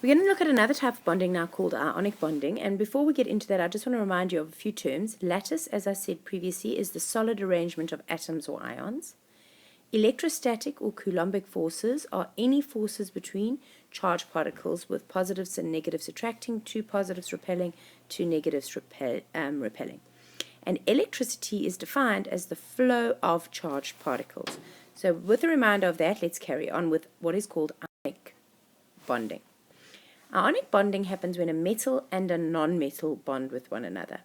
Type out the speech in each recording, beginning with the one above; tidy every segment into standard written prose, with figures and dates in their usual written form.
We're going to look at another type of bonding now called ionic bonding, and before we get into that, I just want to remind you of a few terms. Lattice, as I said previously, is the solid arrangement of atoms or ions. Electrostatic or Coulombic forces are any forces between charged particles with positives and negatives attracting, two positives repelling, two negatives repelling. And electricity is defined as the flow of charged particles. So with a reminder of that, let's carry on with what is called ionic bonding. Ionic bonding happens when a metal and a non-metal bond with one another.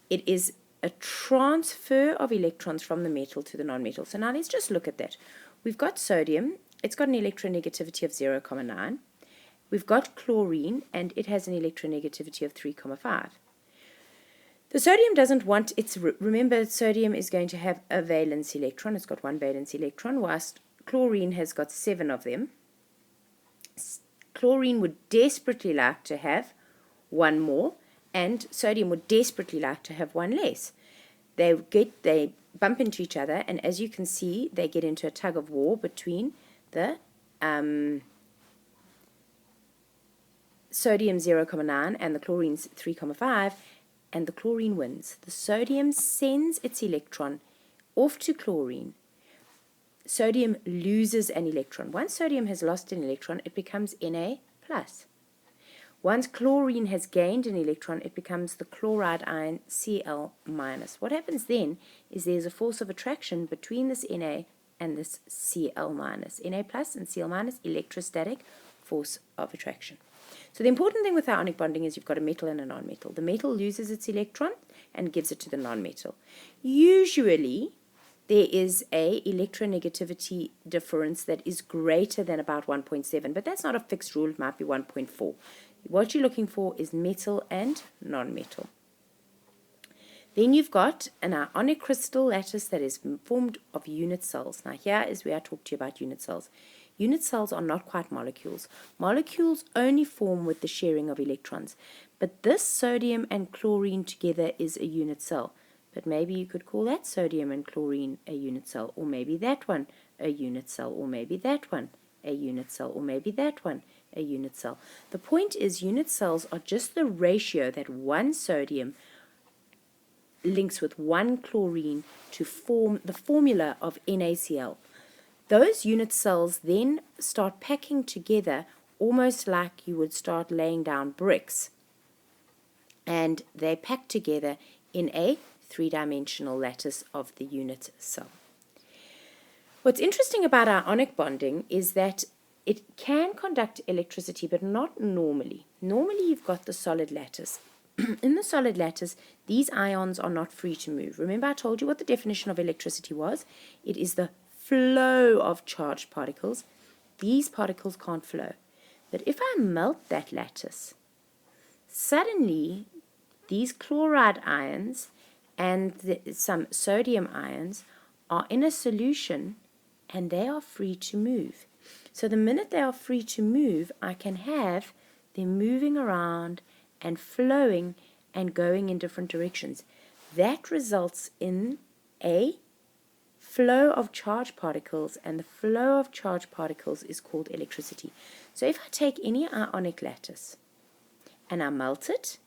It is a transfer of electrons from the metal to the non-metal. So now let's just look at that. We've got sodium. It's got an electronegativity of 0,9. We've got chlorine, and it has an electronegativity of 3,5. The sodium doesn't want its, remember, sodium is going to have a valence electron. It's got one valence electron, whilst chlorine has got 7 of them. Chlorine would desperately like to have one more, and sodium would desperately like to have one less. They bump into each other, and as you can see, they get into a tug of war between the sodium 0,9 and the chlorine 3,5, and the chlorine wins. The sodium sends its electron off to chlorine. Sodium loses an electron. Once sodium has lost an electron, it becomes Na+. Once chlorine has gained an electron, it becomes the chloride ion Cl-. What happens then is there's a force of attraction between this Na and this Cl-. Na+ and Cl-, electrostatic force of attraction. So the important thing with ionic bonding is you've got a metal and a non-metal. The metal loses its electron and gives it to the non-metal. Usually, there is a electronegativity difference that is greater than about 1.7, but that's not a fixed rule. It might be 1.4. What you're looking for is metal and non-metal. Then you've got an ionic crystal lattice that is formed of unit cells. Now here is where I talk to you about unit cells. Unit cells are not quite molecules. Molecules only form with the sharing of electrons. But this sodium and chlorine together is a unit cell. But maybe you could call that sodium and chlorine a unit cell, or maybe that one a unit cell, or maybe that one a unit cell, or maybe that one a unit cell. The point is unit cells are just the ratio that one sodium links with one chlorine to form the formula of NaCl. Those unit cells then start packing together almost like you would start laying down bricks, and they pack together in a three-dimensional lattice of the unit cell. What's interesting about ionic bonding is that it can conduct electricity, but not normally. Normally you've got the solid lattice. In the solid lattice, these ions are not free to move. Remember I told you what the definition of electricity was? It is the flow of charged particles. These particles can't flow. But if I melt that lattice, suddenly these chloride ions and some sodium ions are in a solution, and they are free to move. So the minute they are free to move, I can have them moving around and flowing and going in different directions. That results in a flow of charged particles, and the flow of charged particles is called electricity. So if I take any ionic lattice and I melt it,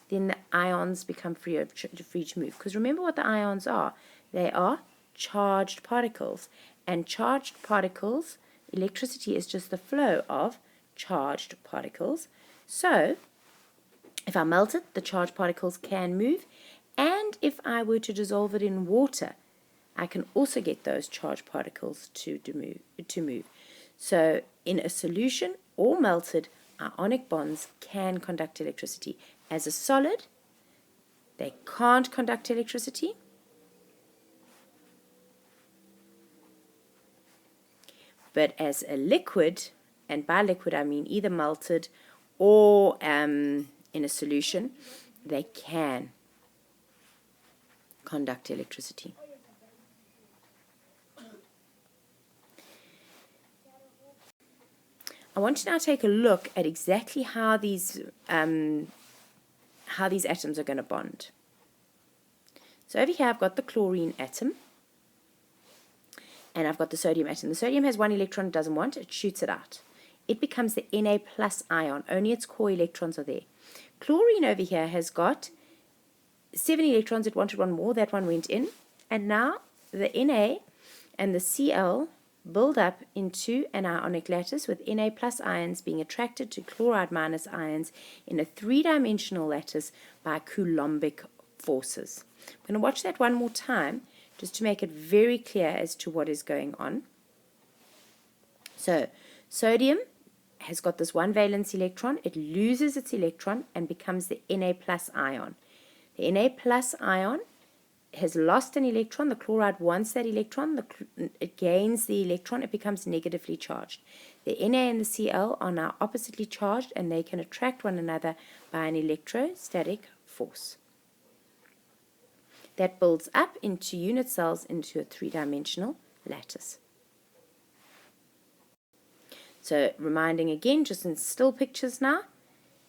then the ions become free to move. Because remember what the ions are. They are charged particles. And charged particles, electricity is just the flow of charged particles. So if I melt it, the charged particles can move. And if I were to dissolve it in water, I can also get those charged particles to move. So in a solution or melted, ionic bonds can conduct electricity. As a solid, they can't conduct electricity. But as a liquid, and by liquid I mean either melted or in a solution, they can conduct electricity. I want to now take a look at exactly how these atoms are going to bond. So over here I've got the chlorine atom, and I've got the sodium atom. The sodium has one electron it doesn't want, it shoots it out. it becomes the Na plus ion. Only its core electrons are there. Chlorine over here has got 7 electrons. It wanted one more. That one went in. And now the Na and the Cl build up into an ionic lattice with Na plus ions being attracted to chloride minus ions in a three-dimensional lattice by Coulombic forces. I'm going to watch that one more time just to make it very clear as to what is going on. So, sodium has got this one valence electron. It loses its electron and becomes the Na plus ion. The Na plus ion has lost an electron. The chloride wants that electron. It gains the electron. It becomes negatively charged. The Na and the Cl are now oppositely charged, and they can attract one another by an electrostatic force. That builds up into unit cells into a three-dimensional lattice. So reminding again, just in still pictures now,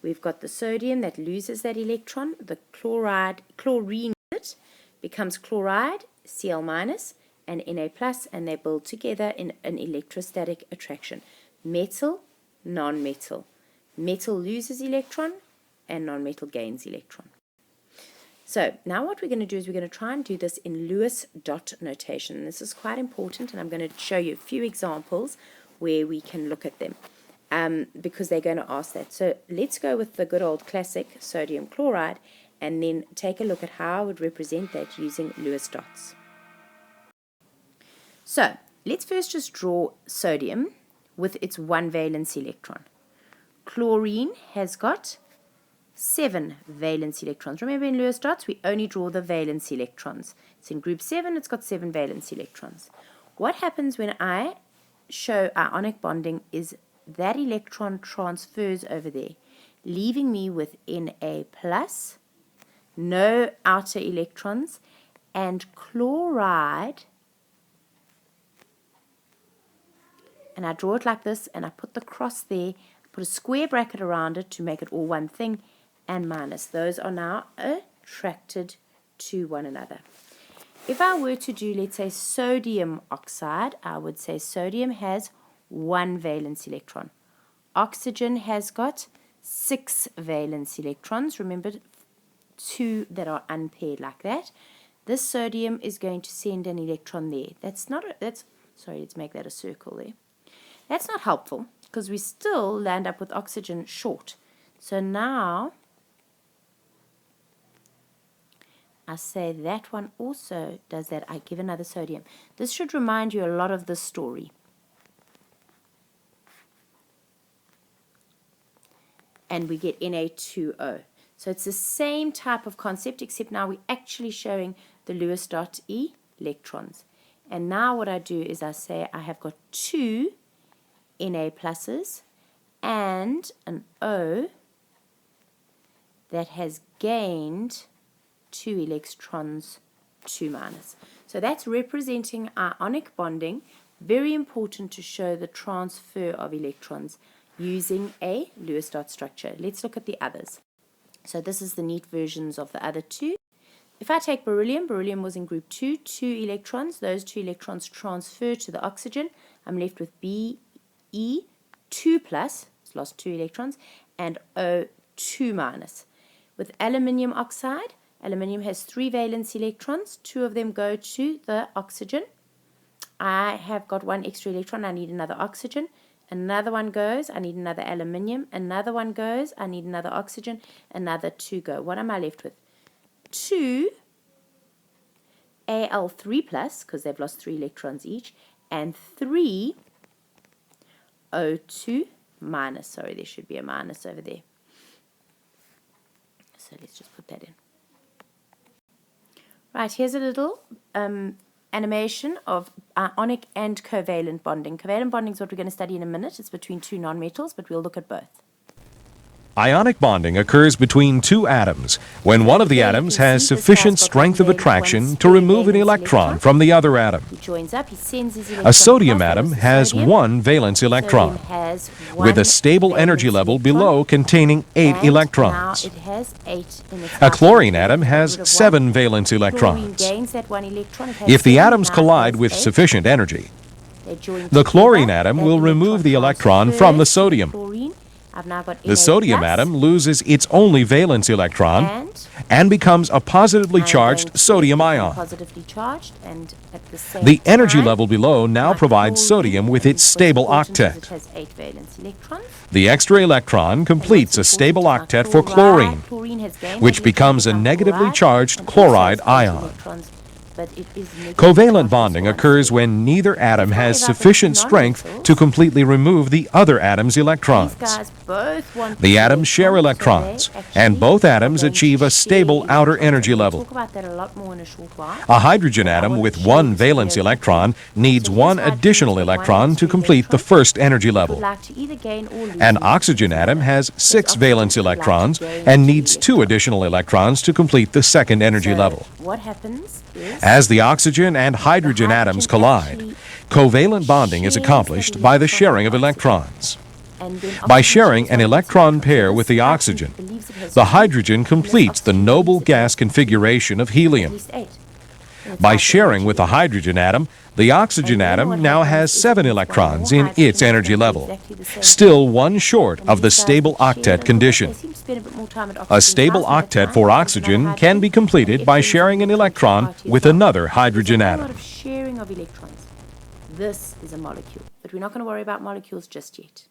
we've got the sodium that loses that electron. The chlorine becomes chloride, Cl minus, and Na plus, and they build together in an electrostatic attraction. Metal, non-metal. Metal loses electron, and non-metal gains electron. So now what we're going to do is we're going to try and do this in Lewis dot notation. This is quite important, and I'm going to show you a few examples where we can look at them because they're going to ask that. So let's go with the good old classic sodium chloride and then take a look at how I would represent that using Lewis dots. So let's first just draw sodium with its one valence electron. Chlorine has got 7 valence electrons. Remember, in Lewis dots, we only draw the valence electrons. It's in group 7, it's got 7 valence electrons. What happens when I show ionic bonding is that electron transfers over there, leaving me with Na plus, no outer electrons, and chloride. And I draw it like this, and I put the cross there, put a square bracket around it to make it all one thing, and minus. Those are now attracted to one another. If I were to do, let's say, sodium oxide, I would say sodium has 1 valence electron. Oxygen has got 6 valence electrons. Remember, 2 that are unpaired like that. This sodium is going to send an electron there. Sorry, let's make that a circle there. That's not helpful because we still land up with oxygen short. So now I say that one also does that. I give another sodium. This should remind you a lot of this story. And we get Na2O. So it's the same type of concept, except now we're actually showing the Lewis dot electrons. And now what I do is I say I have got 2 Na pluses and an O that has gained 2 electrons, 2 minus. So that's representing ionic bonding. Very important to show the transfer of electrons using a Lewis dot structure. Let's look at the others. So this is the neat versions of the other 2. If I take beryllium, beryllium was in group 2, 2 electrons. Those 2 electrons transfer to the oxygen. I'm left with Be2+, it's lost 2 electrons, and O2 minus. With aluminium oxide, aluminium has 3 valence electrons. 2 of them go to the oxygen. I have got 1 extra electron. I need another oxygen. Another one goes. I need another aluminium. Another one goes. I need another oxygen. Another 2 go. What am I left with? 2 Al3+, because they've lost 3 electrons each, and 3 O2 minus. Sorry, there should be a minus over there. So let's just put that in. Right, here's a little animation of ionic and covalent bonding. Covalent bonding is what we're going to study in a minute. It's between 2 nonmetals, but we'll look at both. Ionic bonding occurs between 2 atoms when one of the atoms has sufficient strength of attraction to remove an electron from the other atom. He joins up, he sends his A sodium atom has 1 valence electron, with a stable energy level below containing 8 electrons. A chlorine atom has 7 valence electrons. If the atoms collide with sufficient energy, The chlorine atom will remove the electron from the sodium. The sodium atom loses its only valence electron and becomes a positively charged sodium ion. The energy level below now provides sodium with its stable octet. The extra electron completes a stable octet for chlorine, which becomes a negatively charged chloride ion. Covalent bonding occurs when neither atom has sufficient strength to completely remove the other atom's electrons. The atoms share electrons, and both atoms achieve a stable outer energy level. A hydrogen atom with one valence electron needs one additional electron to complete the first energy level. An oxygen atom has 6 valence electrons and needs 2 additional electrons to complete the second energy level. As the oxygen and hydrogen atoms collide, covalent bonding is accomplished by the sharing of electrons. By sharing an electron pair with the oxygen, the hydrogen completes the noble gas configuration of helium. By sharing with the hydrogen atom, the oxygen atom now has 7 electrons in its energy level, still one short of the stable octet condition. A stable octet for oxygen can be completed by sharing an electron with another hydrogen atom. Sharing of electrons. This is a molecule, but we're not going to worry about molecules just yet.